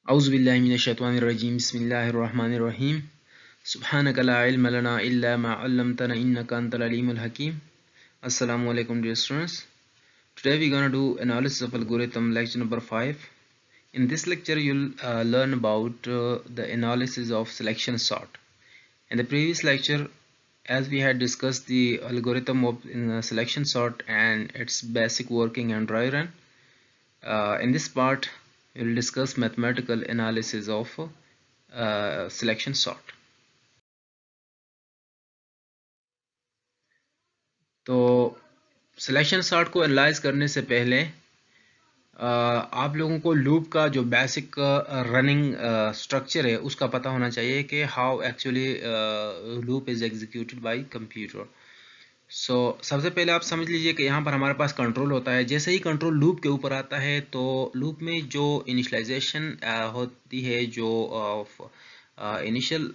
औज़ुबिल्लाहि मिनश्शैतानिर्रजीम बिस्मिल्लाहिर्रहमानिर्रहीम सुब्हानका ला इल्मा लना इल्ला मा अल्लमतना इन्नका अंतल अलीमुल हकीम. Assalamu alaikum dear students. Today we're gonna do analysis of algorithm lecture number 5. In this lecture you'll learn about the analysis of selection sort. In the previous lecture, as we had discussed the algorithm of selection sort and its basic working and dry run, in this part we will discuss mathematical analysis of selection sort. तो selection sort को analyse करने से पहले आप लोगों को loop का जो बेसिक रनिंग स्ट्रक्चर है उसका पता होना चाहिए कि how actually loop is executed by computer. सबसे पहले आप समझ लीजिए कि यहाँ पर हमारे पास कंट्रोल होता है. जैसे ही कंट्रोल लूप के ऊपर आता है तो लूप में जो इनिशियलाइजेशन होती है, जो इनिशियल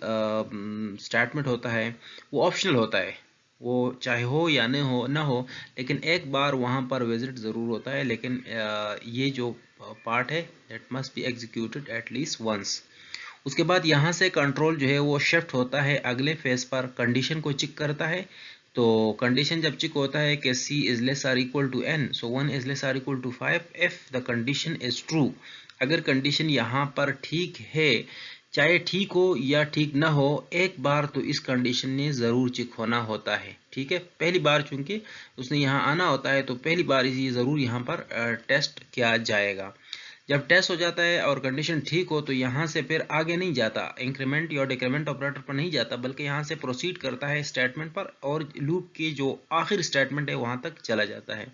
स्टेटमेंट होता है वो ऑप्शनल होता है. वो चाहे हो या ना हो, लेकिन एक बार वहाँ पर विजिट ज़रूर होता है. लेकिन ये जो पार्ट है that must be executed at least once. उसके बाद यहाँ से कंट्रोल जो है वो शिफ्ट होता है अगले फेज पर. कंडीशन को चेक करता है. तो कंडीशन जब चेक होता है कि c is less or equal to n, so 1 is less or equal to 5 if the condition is true. अगर कंडीशन यहाँ पर ठीक है, चाहे ठीक हो या ठीक ना हो, एक बार तो इस कंडीशन ने ज़रूर चेक होना होता है. ठीक है, पहली बार चूंकि उसने यहाँ आना होता है तो पहली बार ये ज़रूर यहाँ पर टेस्ट किया जाएगा. जब टेस्ट हो जाता है और कंडीशन ठीक हो तो यहाँ से फिर आगे नहीं जाता, इंक्रीमेंट या डिक्रीमेंट ऑपरेटर पर नहीं जाता, बल्कि यहाँ से प्रोसीड करता है स्टेटमेंट पर और लूप की जो आखिरी स्टेटमेंट है वहाँ तक चला जाता है.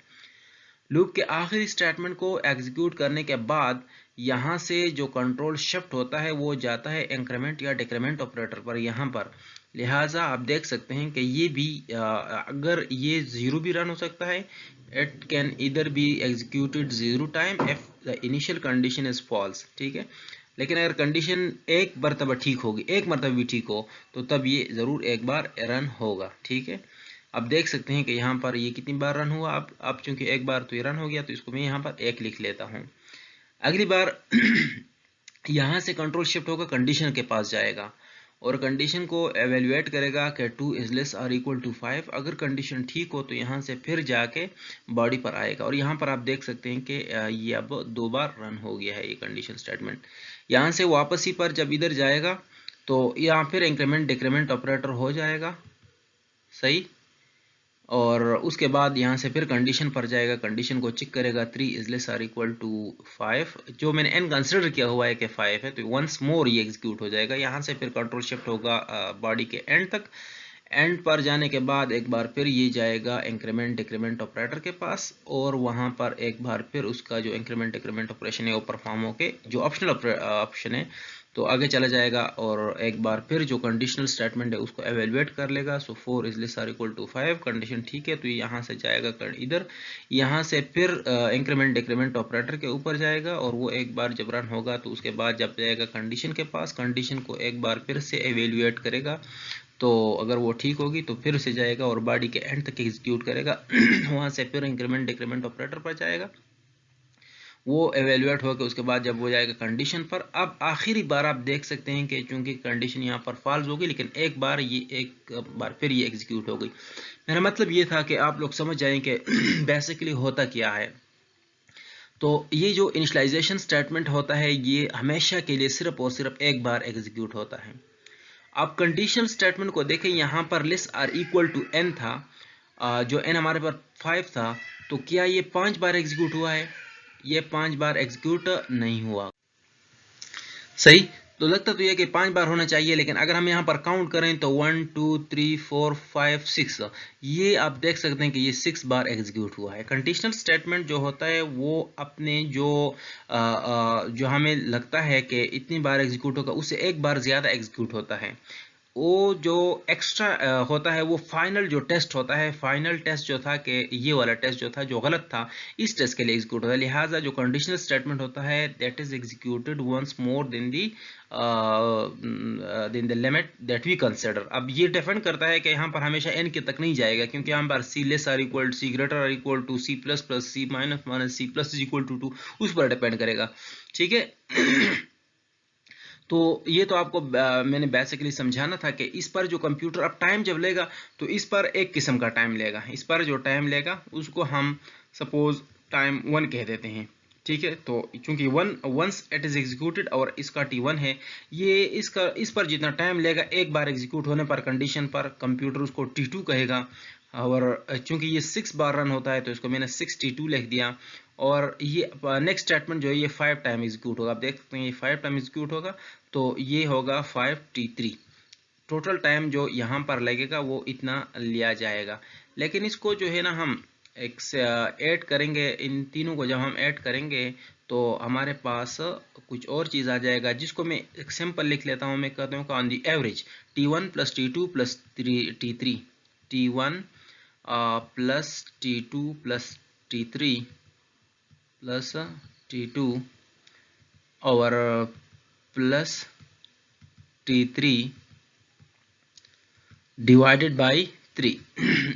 लूप के आखिरी स्टेटमेंट को एग्जीक्यूट करने के बाद यहाँ से जो कंट्रोल शिफ्ट होता है वो जाता है इंक्रीमेंट या डिक्रीमेंट ऑपरेटर पर यहाँ पर. लिहाजा आप देख सकते हैं कि ये भी अगर ये ज़ीरो भी रन हो सकता है. It can either be executed 0 time if the initial condition is false. ठीक है, लेकिन अगर कंडीशन एक मरतबा ठीक होगी, एक मरतबा भी ठीक हो, तो तब ये ज़रूर एक बार रन होगा. ठीक है, अब देख सकते हैं कि यहाँ पर ये कितनी बार रन हुआ. अब चूंकि एक बार तो ये रन हो गया तो इसको मैं यहाँ पर एक लिख लेता हूँ. अगली बार यहाँ से कंट्रोल शिफ्ट होकर कंडीशन के पास जाएगा और कंडीशन को एवेल्युएट करेगा कि 2 is less or equal to 5. अगर कंडीशन ठीक हो तो यहाँ से फिर जाके बॉडी पर आएगा और यहाँ पर आप देख सकते हैं कि ये अब 2 बार रन हो गया है ये कंडीशन स्टेटमेंट. यहाँ से वापस ही पर जब इधर जाएगा तो यहाँ फिर इंक्रीमेंट डिक्रीमेंट ऑपरेटर हो जाएगा. सही, और उसके बाद यहाँ से फिर कंडीशन पर जाएगा, कंडीशन को चेक करेगा 3 is less or equal to 5. जो मैंने n कंसिडर किया हुआ है कि 5 है तो वंस मोर ये एग्जीक्यूट हो जाएगा. यहाँ से फिर कंट्रोल शिफ्ट होगा बॉडी के एंड तक. एंड पर जाने के बाद एक बार फिर ये जाएगा इंक्रीमेंट डिक्रीमेंट ऑपरेटर के पास और वहाँ पर एक बार फिर उसका जो इंक्रीमेंट डिक्रीमेंट ऑपरेशन है वो परफॉर्म होके जो ऑप्शनल ऑप्शन है तो आगे चला जाएगा और एक बार फिर जो कंडीशनल स्टेटमेंट है उसको एवेल्युएट कर लेगा. So 4 is less or equal to 5, condition ठीक है तो यहाँ से जाएगा इधर. यहाँ से फिर इंक्रीमेंट डिक्रीमेंट ऑपरेटर के ऊपर जाएगा और वो एक बार जब रन होगा तो उसके बाद जब जाएगा कंडीशन के पास, कंडीशन को एक बार फिर से एवेल्युएट करेगा. तो अगर वो ठीक होगी तो फिर से जाएगा और बॉडी के एंड तक एग्जीक्यूट करेगा. वहाँ से फिर इंक्रीमेंट डिक्रीमेंट ऑपरेटर पर जाएगा, वो एवेल्युएट होकर उसके बाद जब वो जाएगा कंडीशन पर. अब आखिरी बार आप देख सकते हैं कि चूंकि कंडीशन यहाँ पर फॉल्स होगी लेकिन एक बार फिर ये एग्जीक्यूट हो गई. मेरा मतलब ये था कि आप लोग समझ जाएं कि बेसिकली होता क्या है. तो ये जो इनिशियलाइजेशन स्टेटमेंट होता है ये हमेशा के लिए सिर्फ और सिर्फ एक बार एग्जीक्यूट होता है. आप कंडीशनल स्टेटमेंट को देखें, यहाँ पर less or equal to n था, जो n हमारे पास 5 था, तो क्या ये 5 बार एग्जीक्यूट हुआ है? ये 5 बार एग्जीक्यूट नहीं हुआ. सही, तो लगता तो ये कि 5 बार होना चाहिए, लेकिन अगर हम यहाँ पर काउंट करें तो 1 2 3 4 5 6, ये आप देख सकते हैं कि ये 6 बार एग्जीक्यूट हुआ है. कंडीशनल स्टेटमेंट जो होता है वो अपने जो हमें लगता है कि इतनी बार एग्जीक्यूट होगा उससे एक बार ज़्यादा एग्जीक्यूट होता है. वो जो एक्स्ट्रा होता है वो फाइनल जो टेस्ट होता है, फाइनल टेस्ट जो था कि ये वाला टेस्ट जो था जो गलत था, इस टेस्ट के लिए एग्जीक्यूट होता है. लिहाजा जो कंडीशनल स्टेटमेंट होता है that is executed once more than the limit that we consider. अब ये डिपेंड करता है कि यहाँ पर हमेशा n के तक नहीं जाएगा, क्योंकि यहाँ पर c less or equal C greater or equal to C plus plus C minus minus C plus is equal to 2, उस पर डिपेंड करेगा. ठीक है. तो ये तो आपको मैंने बेसिकली समझाना था कि इस पर जो कंप्यूटर अब टाइम जब लेगा तो इस पर एक किस्म का टाइम लेगा, इस पर जो टाइम लेगा उसको हम सपोज टाइम 1 कह देते हैं, ठीक है। तो चूंकि वंस इट इज एग्जीक्यूटेड और इसका T1 है, ये इस पर जितना टाइम लेगा एक बार एग्जीक्यूट होने पर कंडीशन पर कंप्यूटर उसको T2 कहेगा। और चूंकि ये 6 बार रन होता है तो इसको मैंने 6T2 लिख दिया। और ये नेक्स्ट स्टेटमेंट जो है ये 5 टाइम एग्जीक्यूट होगा, आप देख सकते हैं ये 5 टाइम एग्जीक्यूट होगा, तो ये होगा 5T3। टोटल टाइम जो यहाँ पर लगेगा वो इतना लिया जाएगा। लेकिन इसको जो है ना हम एक ऐड करेंगे, इन तीनों को जब हम ऐड करेंगे तो हमारे पास कुछ और चीज़ आ जाएगा, जिसको मैं एक सिंपल लिख लेता हूँ। मैं कहता हूँ on the average T1 plus T2 plus T3, T1 plus T2 plus T3 plus T2 और प्लस T3 डिवाइडेड बाई 3।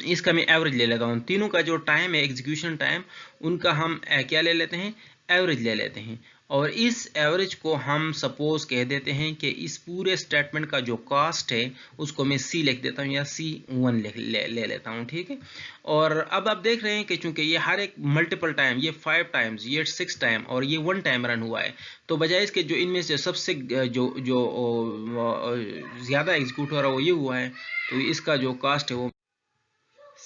इसका मैं एवरेज ले लेता हूँ। तीनों का जो टाइम है एग्जीक्यूशन टाइम, उनका हम क्या ले लेते हैं, एवरेज ले लेते हैं। और इस एवरेज को हम सपोज कह देते हैं कि इस पूरे स्टेटमेंट का जो कास्ट है उसको मैं C लिख देता हूँ या C1 ले लेता हूँ, ठीक है। और अब आप देख रहे हैं कि चूंकि ये हर एक मल्टीपल टाइम, ये 5 टाइम्स, ये 6 टाइम और ये 1 टाइम रन हुआ है, तो बजाय इसके जो इनमें से सबसे जो जो ज़्यादा एग्जीक्यूट हो रहा है वो ये हुआ है, तो इसका जो कास्ट है वो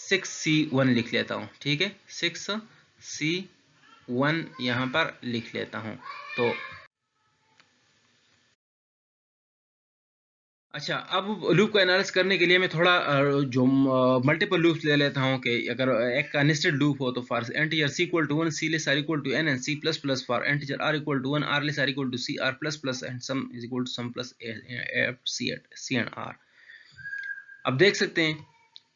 6C1 लिख लेता हूँ, ठीक है। 6C1 यहाँ पर लिख लेता हूँ। तो अच्छा, अब लूप को एनालाइज करने के लिए मैं थोड़ा जो मल्टीपल लूप्स ले लेता हूँ कि अगर एक का नेस्टेड लूप हो तो for integer C equal to 1 C less R equal to N and C plus plus for integer R equal to 1 R less R equal to C R plus plus and sum is equal to sum plus C and R। अब देख सकते हैं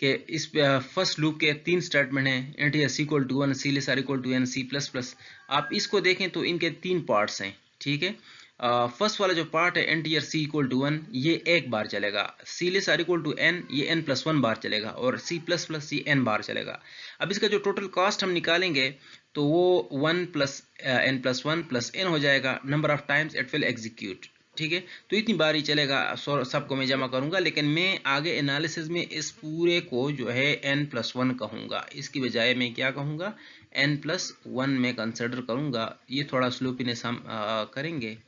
कि इस first loop के 3 statement हैं, integer C equal to 1 C less R equal to N C plus plus. आप इसको देखें तो इनके 3 पार्ट्स हैं, ठीक है। फर्स्ट वाला जो पार्ट है इंटीजर C इक्वल टू 1, ये एक बार चलेगा। C less R equal to N, ये N प्लस 1 बार चलेगा। और C प्लस प्लस ये N बार चलेगा। अब इसका जो टोटल कास्ट हम निकालेंगे तो वो 1 plus N plus 1 plus N हो जाएगा, number of times it will execute, ठीक है। तो इतनी बार ही चलेगा, सबको मैं जमा करूंगा, लेकिन मैं आगे एनालिसिस में इस पूरे को जो है n+1 कहूंगा, इसकी बजाय मैं क्या कहूंगा, n+1 में कंसिडर करूंगा। ये थोड़ा स्लोपीनेस हम करेंगे,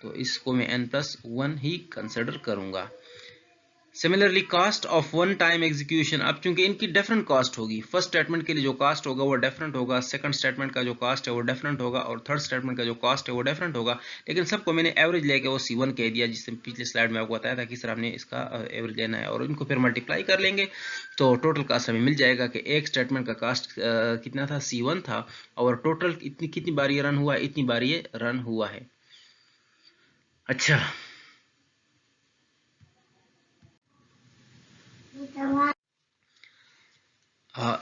तो इसको मैं n+1 ही कंसिडर करूंगा। Similarly cost of one time execution, अब चूंकि इनकी डिफरेंट कास्ट होगी, फर्स्ट स्टेटमेंट के लिए जो कास्ट होगा वो डिफरेंट होगा, सेकंड स्टेटमेंट का जो कास्ट है वो डिफरेंट होगा, और थर्ड स्टेटमेंट का जो कास्ट है वो डिफरेंट होगा। लेकिन सबको मैंने एवरेज लेके वो C1 कह दिया, जिससे पिछले स्लाइड में आपको बताया था किस तरह हमने इसका एवरेज लेना है, और इनको फिर मल्टीप्लाई कर लेंगे तो टोटल कास्ट हमें मिल जाएगा कि एक स्टेटमेंट का कास्ट कितना था, C1 था, और टोटल कितनी बार ये रन हुआ, इतनी बार ये रन हुआ है। अच्छा,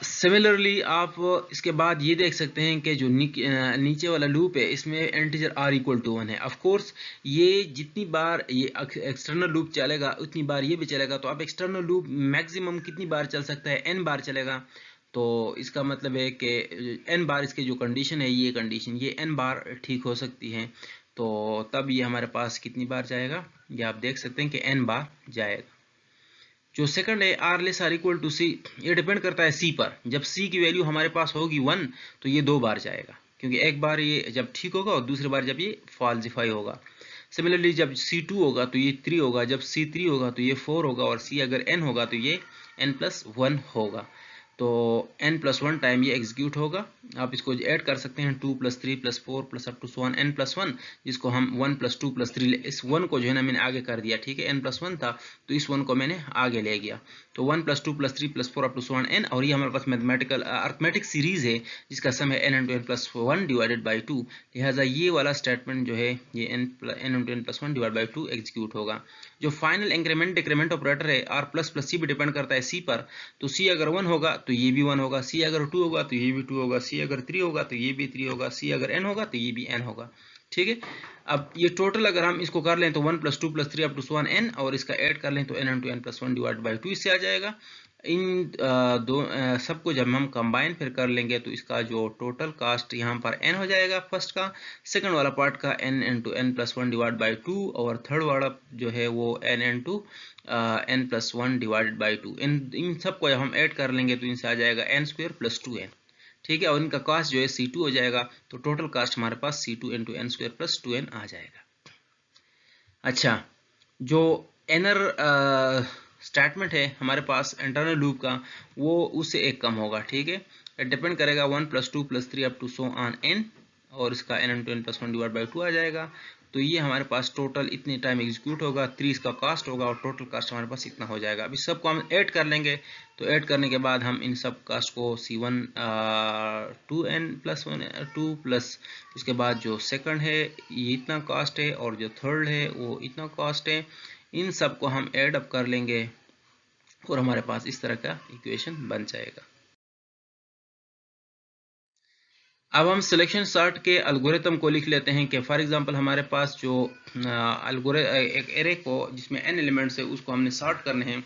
सिमिलरली आप इसके बाद ये देख सकते हैं कि जो नीचे वाला लूप है इसमें इंटीजर R इक्वल टू 1 है। ऑफ कोर्स ये जितनी बार ये एक्सटर्नल लूप चलेगा उतनी बार ये भी चलेगा, तो अब एक्सटर्नल लूप मैक्सिमम कितनी बार चल सकता है, n बार चलेगा। तो इसका मतलब है कि n बार इसकी जो कंडीशन है, ये कंडीशन ये n बार ठीक हो सकती है। तो तब ये हमारे पास कितनी बार जाएगा, ये आप देख सकते हैं कि n बार जाएगा। जो सेकंड है R less R equal to C, ये डिपेंड करता है C पर। जब C की वैल्यू हमारे पास होगी 1 तो ये 2 बार जाएगा, क्योंकि एक बार ये जब ठीक होगा और दूसरी बार जब ये फॉल्सिफाई होगा। सिमिलरली जब C2 होगा तो ये 3 होगा, जब C3 होगा तो ये 4 होगा, और C अगर N होगा तो ये n+1 होगा। तो n+1 टाइम ये एग्जीक्यूट होगा। आप इसको ऐड कर सकते हैं 2 + 3 + 4 + up to so on n+1, जिसको हम 1 + 2 + 3, इस 1 को जो है ना मैंने आगे कर दिया, ठीक है। n+1 था तो इस 1 को मैंने आगे ले गया, तो 1 + 2 + 3 + 4 up to so on n, और ये हमारे पास मैथमेटिकल अर्थमेटिक सीरीज है जिसका सम है n × n+1 डिवाइडेड बाई 2। लिहाजा ये वाला स्टेटमेंट जो है ये n × n+1 divide by 2 execute होगा। जो फाइनल इंक्रीमेंट डिक्रीमेंट ऑपरेटर है R प्लस C भी डिपेंड करता है C पर, तो C अगर 1 होगा तो ये भी 1 होगा, C अगर 2 होगा तो ये भी 2 होगा, C अगर 3 होगा तो ये भी 3 होगा, C अगर n होगा तो ये भी n होगा, ठीक है। अब ये टोटल अगर हम इसको कर लें तो 1 + 2 + 3 अप टू 1 n, और इसका ऐड कर लें तो n × n+1 डिवाइड बाई 2 इससे आ जाएगा। इन सबको जब हम कंबाइन फिर कर लेंगे तो इसका जो टोटल कास्ट यहाँ पर n हो जाएगा फर्स्ट का, सेकंड वाला पार्ट का n into N plus one divide by 2, और थर्ड वाला जो है वो n into N plus one divided by 2। इन सबको जब हम ऐड कर लेंगे तो इनसे आ जाएगा n स्क्वायर प्लस 2n, ठीक है, और इनका कास्ट जो है C2 हो जाएगा, तो टोटल कास्ट हमारे पास C2 into N square plus 2n आ जाएगा। अच्छा, जो एनर स्टेटमेंट है हमारे पास इंटरनल लूप का, वो उससे एक कम होगा, ठीक है, डिपेंड करेगा 1 + 2 + 3 up to so on n, और इसका n into N plus one divide by 2 आ जाएगा। तो ये हमारे पास टोटल इतने टाइम एग्जीक्यूट होगा, 3 इसका कास्ट होगा, और टोटल कास्ट हमारे पास इतना हो जाएगा। अभी सबको हम ऐड कर लेंगे, तो ऐड करने के बाद हम इन सब कास्ट को C1 2n प्लस 2 प्लस उसके बाद जो सेकंड है ये इतना कास्ट है, और जो थर्ड है वो इतना कास्ट है, इन सब को हम ऐड अप कर लेंगे और हमारे पास इस तरह का इक्वेशन बन जाएगा। अब हम सिलेक्शन सॉर्ट के एल्गोरिथम को लिख लेते हैं कि फॉर एग्जांपल हमारे पास जो एक एरे को जिसमें n एलिमेंट्स है उसको हमने सॉर्ट करने हैं,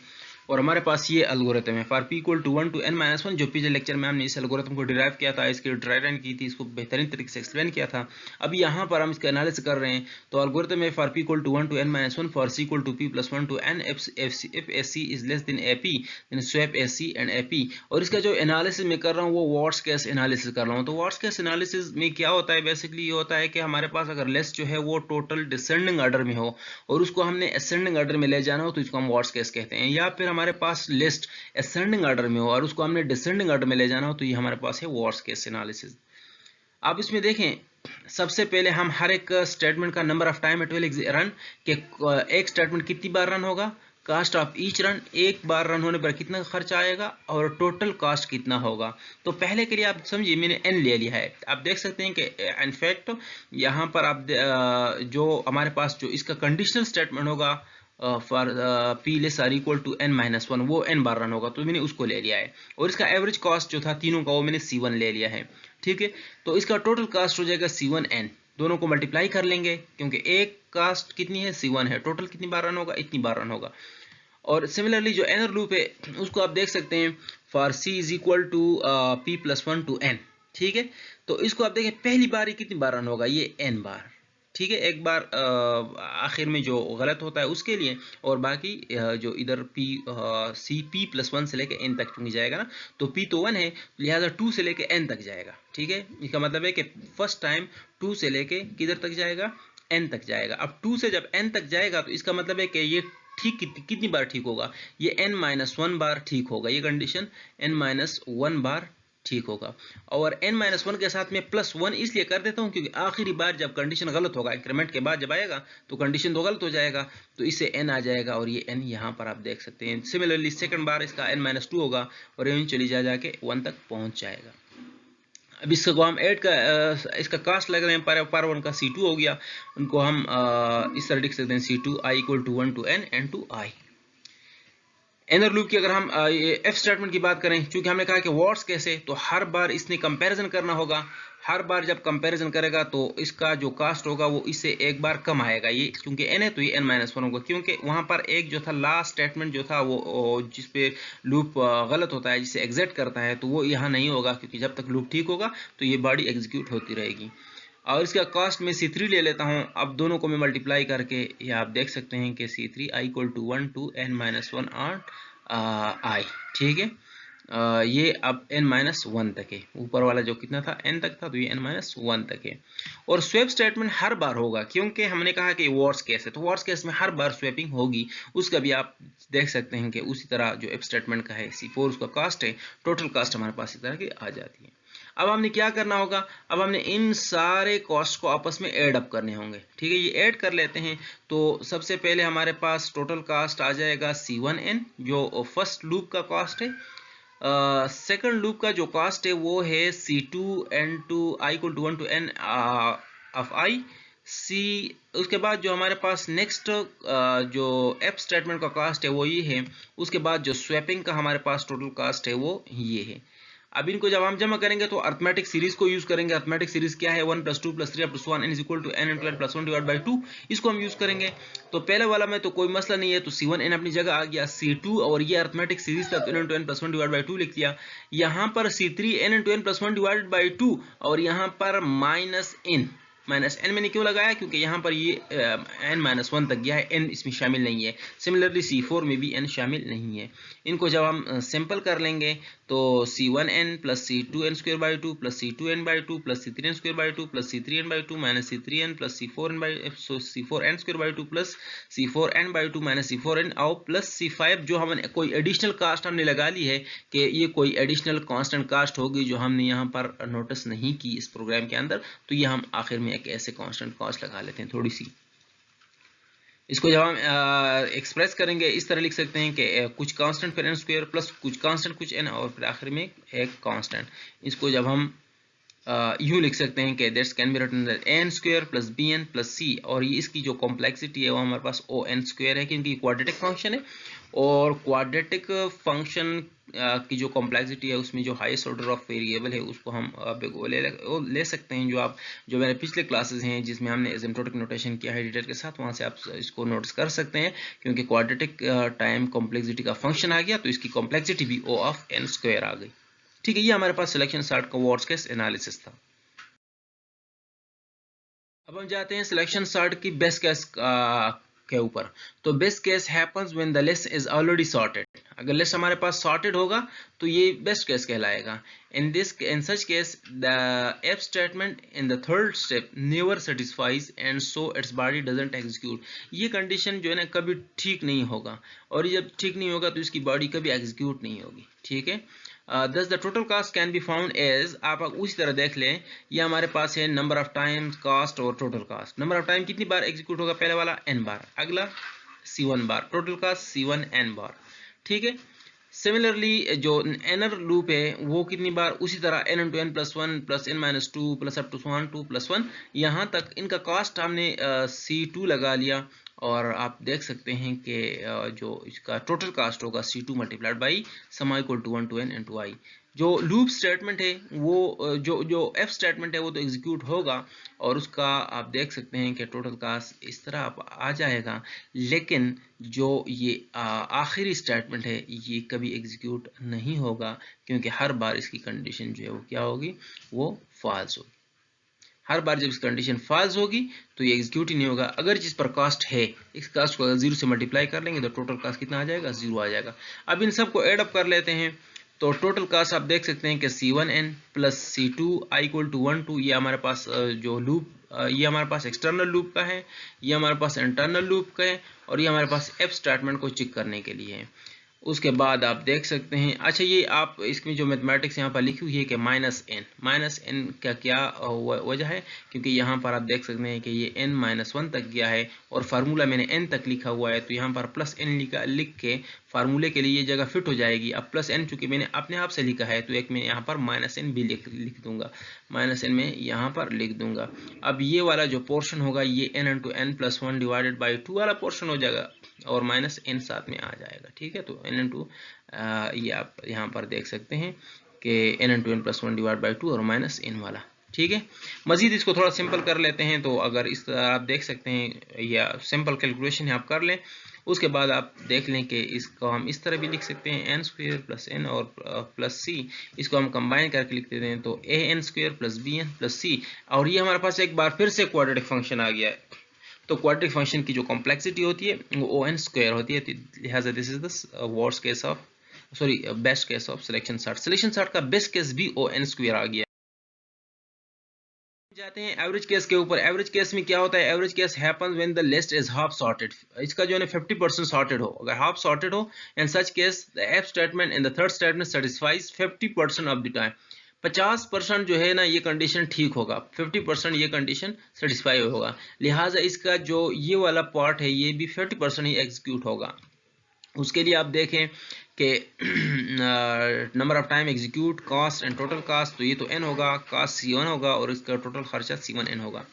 और हमारे पास ये एल्गोरिथम है for p equal to 1 to n - 1, जो पिछले लेक्चर में हमने इस एल्गोरिथम को डिराइव किया था, इसकी ड्राई रन की थी, इसको बेहतरीन तरीके से एक्सप्लेन किया था। अभी यहाँ पर हम इसका एनालिसिस कर रहे हैं, तो एल्गोरिथम है for p equal to 1 to n - 1 for c equal to p + 1 to n if ac is less than ap then swap ac and ap। और इसका जो एनालिसिस मैं कर रहा हूँ वो वर्स्ट केस एनालिसिस कर रहा हूँ। तो वर्स्ट केस एनालिसिस में क्या होता है, बेसिकली ये होता है कि हमारे पास अगर लिस्ट जो है वो टोटल डिसेंडिंग ऑर्डर में हो और उसको हमने असेंडिंग ऑर्डर में ले जाना हो, तो इसको हम वर्स्ट केस कहते हैं। या फिर हमारे पास लिस्ट असेंडिंग ऑर्डर में हो और उसको हमने डिसेंडिंग ऑर्डर में ले जाना हो, तो ये हमारे पास है वर्स्ट केस एनालिसिस। आप इसमें देखें, सबसे पहले हम हर एक स्टेटमेंट का number of time it will run, के एक स्टेटमेंट कितनी बार रन होगा, कास्ट ऑफ ईच रन, एक बार रन होने पर कितना खर्च आएगा, और टोटल कास्ट कितना होगा। तो पहले के लिए आप समझिए मैंने n ले लिया है। आप देख सकते हैं कि इनफैक्ट यहाँ पर आप जो हमारे पास जो इसका कंडीशनल स्टेटमेंट होगा for p less or equal to n - 1, वो n बार रन होगा, तो मैंने उसको ले लिया है। और इसका एवरेज कॉस्ट जो था तीनों का वो मैंने C1 ले लिया है, ठीक है। तो इसका टोटल कास्ट हो जाएगा C1n, दोनों को मल्टीप्लाई कर लेंगे क्योंकि एक कास्ट कितनी है C1 है, टोटल कितनी बार रन होगा, इतनी बार रन होगा। और सिमिलरली जो एनर लूप है उसको आप देख सकते हैं for c is equal to p + 1 to n, ठीक है। तो इसको आप देखें पहली बार ही कितनी बार रन होगा, ये n बार, ठीक है, एक बार आखिर में जो गलत होता है उसके लिए, और बाकी जो इधर p + 1 से लेके n तक चुनी जाएगा ना, तो p तो 1 है, लिहाजा 2 से लेके n तक जाएगा, ठीक है। इसका मतलब है कि फर्स्ट टाइम 2 से लेके किधर तक जाएगा, n तक जाएगा। अब 2 से जब n तक जाएगा तो इसका मतलब है कि ये ठीक कितनी बार ठीक होगा, ये n - 1 बार ठीक होगा, ये कंडीशन n - 1 बार ठीक होगा। और n - 1 के साथ में +1 इसलिए कर देता हूं क्योंकि आखिरी बार जब कंडीशन गलत होगा, इंक्रीमेंट के बाद जब आएगा तो कंडीशन तो गलत हो जाएगा, तो इससे n आ जाएगा, और ये n यहाँ पर आप देख सकते हैं। सिमिलरली सेकंड बार इसका n - 2 होगा और इवेंचुअली जाके 1 तक पहुंच जाएगा। अब इसको हम ऐड का इसका कास्ट लग रहे हैं, पर 1 का C2 हो गया, उनको हम इस तरह लिख सकते हैं C2 i equal to 1 to n n to i। Inner loop की अगर हम एफ स्टेटमेंट की बात करें, चूंकि हमने कहा कि वर्ड्स कैसे, तो हर बार इसने कंपैरिजन करना होगा, हर बार जब कंपैरिजन करेगा तो इसका जो कास्ट होगा वो इससे एक बार कम आएगा। ये क्योंकि n है तो ये n - 1 होगा, क्योंकि वहां पर एक जो था लास्ट स्टेटमेंट जो था वो जिस पे लूप गलत होता है, जिसे एग्जिट करता है, तो वो यहाँ नहीं होगा, क्योंकि जब तक लूप ठीक होगा तो ये बॉडी एग्जीक्यूट होती रहेगी। और इसका कास्ट में C3 ले लेता हूं, अब दोनों को मैं मल्टीप्लाई करके ये आप देख सकते हैं कि C3 i equal to 1 to n - 1 on i, ठीक है। ये अब n - 1 तक है, ऊपर वाला जो कितना था n तक था, तो ये n - 1 तक है। और स्वैप स्टेटमेंट हर बार होगा, क्योंकि हमने कहा कि वर्स्ट केस है, तो वर्स्ट केस में हर बार स्वैपिंग होगी, उसका भी आप देख सकते हैं कि उसी तरह जो एफ स्टेटमेंट का है C4 उसका कास्ट है, टोटल कास्ट हमारे पास इस तरह की आ जाती है। अब हमने क्या करना होगा, अब हमने इन सारे कॉस्ट को आपस में ऐड अप करने होंगे, ठीक है। ये ऐड कर लेते हैं, तो सबसे पहले हमारे पास टोटल कास्ट आ जाएगा C1n जो फर्स्ट लूप का कास्ट है। सेकंड लूप का जो कास्ट है वो है C2n to i equal to 1 to n of i c। उसके बाद जो हमारे पास नेक्स्ट जो एफ स्टेटमेंट का कास्ट है वो ये है। उसके बाद जो स्वैपिंग का हमारे पास टोटल कास्ट है वो ये है। अब इनको जब हम जमा करेंगे तो अर्थमेटिक सीरीज को यूज करेंगे। अर्थमेटिक सीरीज क्या है, 1 + 2 + 3 + 1 n = n × n + 1 / 2, इसको हम यूज करेंगे। तो पहले वाला में तो कोई मसला नहीं है, तो C1n अपनी जगह आ गया, C2 और ये अर्थमेटिक सीरीज था तो n × n + 1 / 2 लिख दिया। यहाँ पर C3 n × n + 1 / 2 और यहाँ पर -n मैंने क्यों लगाया, क्योंकि यहाँ पर ये n-1 तक गया है, n इसमें शामिल नहीं है। सिमिलरली C4 में भी n शामिल नहीं है। इनको जब हम सिंपल कर लेंगे तो C1n + C2n² / 2 + C2n/2 + C3n² / 2 + C3n/2 - C3n + C4n² / 2 + C4n/2 - C4n और प्लस C5 जो हमने कोई एडिशनल कास्ट हमने लगा ली है कि ये कोई एडिशनल कांस्टेंट कास्ट होगी जो हमने यहाँ पर नोटिस नहीं की इस प्रोग्राम के अंदर, तो ये हम आखिर में एक ऐसे कांस्टेंट कास्ट लगा लेते हैं थोड़ी सी। इसको जब हम एक्सप्रेस करेंगे इस तरह लिख सकते हैं कि कुछ कांस्टेंट फिर n² प्लस कुछ कांस्टेंट कुछ n और फिर आखिर में एक कांस्टेंट। इसको जब हम यूँ लिख सकते हैं कि that's can be written n² + bn + c, और ये इसकी जो कॉम्प्लेक्सिटी है वो हमारे पास on² है क्योंकि क्वाड्रेटिक फंक्शन है, और क्वाड्रेटिक फंक्शन की जो कॉम्प्लेक्सिटी है उसमें जो हाईएस्ट ऑर्डर ऑफ वेरिएबल है उसको हम ले सकते हैं, जो मेरे पिछले क्लासेस हैं जिसमें हमने एसिम्प्टोटिक नोटेशन किया है डिटेल के साथ, वहाँ से आप इसको नोटिस कर सकते हैं। क्योंकि क्वाड्रेटिक टाइम कॉम्प्लेक्सिटी का फंक्शन आ गया तो इसकी कॉम्प्लेक्सिटी भी O(n²) आ गई। ठीक है, ये हमारे पास सिलेक्शन सॉर्ट का वर्स्ट केस एनालिसिस था। अब हम जाते हैं सिलेक्शन सॉर्ट की बेस्ट केस के ऊपर। तो best case happens when the list is already sorted. अगर लिस्ट हमारे पास सॉर्टेड होगा तो ये बेस्ट केस कहलाएगा। In such case the if statement in the third step never satisfies and so its body doesn't execute. ये condition जो है ना कभी ठीक नहीं होगा, और जब ठीक नहीं होगा तो इसकी बॉडी कभी एग्जीक्यूट नहीं होगी। ठीक है, thus the total cost can be found as, आप उसी तरह देख लें, ये हमारे पास है नंबर ऑफ टाइम्स कास्ट और total cost. Number of time कितनी बार एग्जीक्यूट होगा, पहले वाला n बार, अगला C1 बार, टोटल कास्ट C1n बार। ठीक है, सिमिलरली जो एनर लूप है वो कितनी बार, उसी तरह n × n + 1 + n - 2 + up to 2 + 1, यहाँ तक इनका कास्ट हमने C2 लगा लिया, और आप देख सकते हैं कि जो इसका टोटल कास्ट होगा C2 × sum = 1 to n × i। जो लूप स्टेटमेंट है वो जो एफ स्टेटमेंट है वो तो एग्जीक्यूट होगा, और उसका आप देख सकते हैं कि टोटल कास्ट इस तरह आ जाएगा, लेकिन जो ये आखिरी स्टेटमेंट है ये कभी एग्जीक्यूट नहीं होगा, क्योंकि हर बार इसकी कंडीशन जो है वो क्या होगी, वो फॉल्स होगी। हर बार जब इस कंडीशन फॉल्स होगी तो ये एग्जीक्यूट ही नहीं होगा। अगर जिस पर कास्ट है इस कास्ट को अगर 0 से मल्टीप्लाई कर लेंगे तो टोटल कास्ट कितना आ जाएगा, 0 आ जाएगा। अब इन सब को एडअप कर लेते हैं तो टोटल कास्ट आप देख सकते हैं कि C1n + C2 i = 1 2, ये हमारे पास जो लूप ये हमारे पास एक्सटर्नल लूप का है, ये हमारे पास इंटरनल लूप का है, और ये हमारे पास एफ स्टेटमेंट को चेक करने के लिए है। उसके बाद आप देख सकते हैं, अच्छा ये आप इसमें जो मैथमेटिक्स यहाँ पर लिखी हुई है कि -n का क्या वजह है, क्योंकि यहाँ पर आप देख सकते हैं कि ये n-1 तक गया है और फार्मूला मैंने n तक लिखा हुआ है, तो यहाँ पर +n लिख के फार्मूले के लिए ये जगह फिट हो जाएगी। अब +n चूंकि मैंने अपने आप से लिखा है तो एक मैं यहाँ पर -n भी लिख दूंगा, -n में यहाँ पर लिख दूंगा। अब ये वाला जो पोर्शन होगा ये n × n + 1 / 2 वाला पोर्शन हो जाएगा, और -n साथ में आ जाएगा। ठीक है, तो n × ये आप यहाँ पर देख सकते हैं कि n × n + 1 / 2 और -n वाला। ठीक है, मजीद इसको थोड़ा सिंपल कर लेते हैं, तो अगर इस तरह आप देख सकते हैं या सिंपल कैलकुलेशन आप कर लें, उसके बाद आप देख लें कि इसको हम इस तरह भी लिख सकते हैं n² + n और +c, इसको हम कंबाइन करके लिख देते हैं तो an² + bn + c, और ये हमारे पास एक बार फिर से क्वाड्रेटिक फंक्शन आ गया है। तो क्वाड्रेटिक फंक्शन की जो कॉम्प्लेक्सिटी होती है वो on² होती है, लिहाजा this is the worst case of best case of selection sort. Selection sort का बेस्ट केस भी on² आ गया। जाते हैं एवरेज केस के ऊपर। एवरेज केस में क्या होता है, average case happens when the list is half sorted. इसका जो है 50% सॉर्टेड हो, अगर हाफ सॉर्टेड हो, in such case the if statement in the third statement satisfies 50% of the time. 50% जो है ना ये कंडीशन ठीक होगा, 50% ये कंडीशन सेटिस्फाई होगा, लिहाजा इसका जो ये वाला पार्ट है ये भी 50% ही एग्जीक्यूट होगा। उसके लिए आप देखें कि number of time execute, cost and total cost, तो ये तो n होगा, कास्ट C1 होगा और इसका टोटल खर्चा C1n होगा।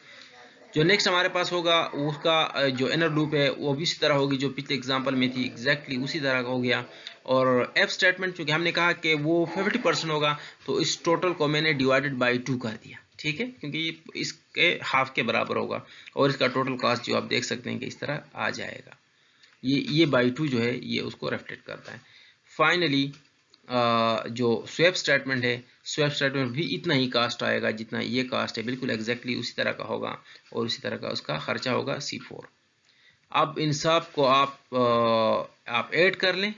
जो नेक्स्ट हमारे पास होगा उसका जो इनर लूप है वो भी इसी तरह होगी जो पिछले एग्जांपल में थी, एग्जैक्टली उसी तरह का हो गया। और एफ स्टेटमेंट चूंकि हमने कहा कि वो 50% होगा, तो इस टोटल को मैंने डिवाइडेड बाई 2 कर दिया, ठीक है, क्योंकि ये इसके हाफ के बराबर होगा। और इसका टोटल कॉस्ट जो आप देख सकते हैं कि इस तरह आ जाएगा, ये बाई 2 जो है ये उसको रिफ्लेक्ट करता है। फाइनली जो स्वेप स्टेटमेंट है, स्वेप स्टेटमेंट भी इतना ही कास्ट आएगा जितना ये कास्ट है, बिल्कुल एग्जैक्टली उसी तरह का होगा और उसी तरह का उसका खर्चा होगा C4। अब इन सब को आप ऐड कर लें,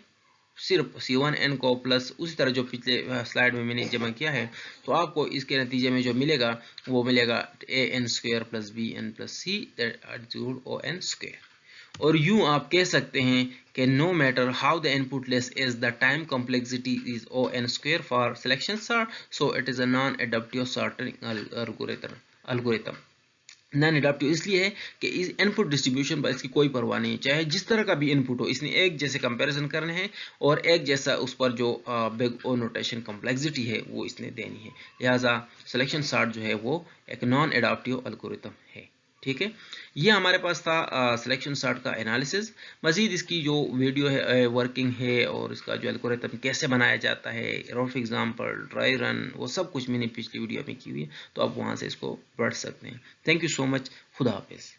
सिर्फ C1n को प्लस उसी तरह जो पिछले स्लाइड में मैंने जमा किया है, तो आपको इसके नतीजे में जो मिलेगा वो मिलेगा an² plus bn plus c on square. और यूं आप कह सकते हैं कि no matter how the input less is the time complexity is on² for selection sort, so it is a non adaptive sorting algorithm. Non adaptive इसलिए है कि इस इनपुट डिस्ट्रीब्यूशन पर इसकी कोई परवाह नहीं, चाहे जिस तरह का भी इनपुट हो, इसने एक जैसे कंपैरिजन करने हैं और एक जैसा उस पर जो बिग ओ नोटेशन कॉम्प्लेक्सिटी है वो इसने देनी है। लिहाजा सिलेक्शन सॉर्ट जो है वो एक नॉन एडाप्टिव एल्गोरिथम है, ठीक है। ये हमारे पास था सिलेक्शन सॉर्ट का एनालिसिस। मजीद इसकी जो वीडियो है वर्किंग है और इसका जो एल्गोरिथम कैसे बनाया जाता है, रफ एग्जांपल, ड्राई रन, वो सब कुछ मैंने पिछली वीडियो में की हुई है, तो आप वहाँ से इसको पढ़ सकते हैं। Thank you so much. खुदा हाफिज़।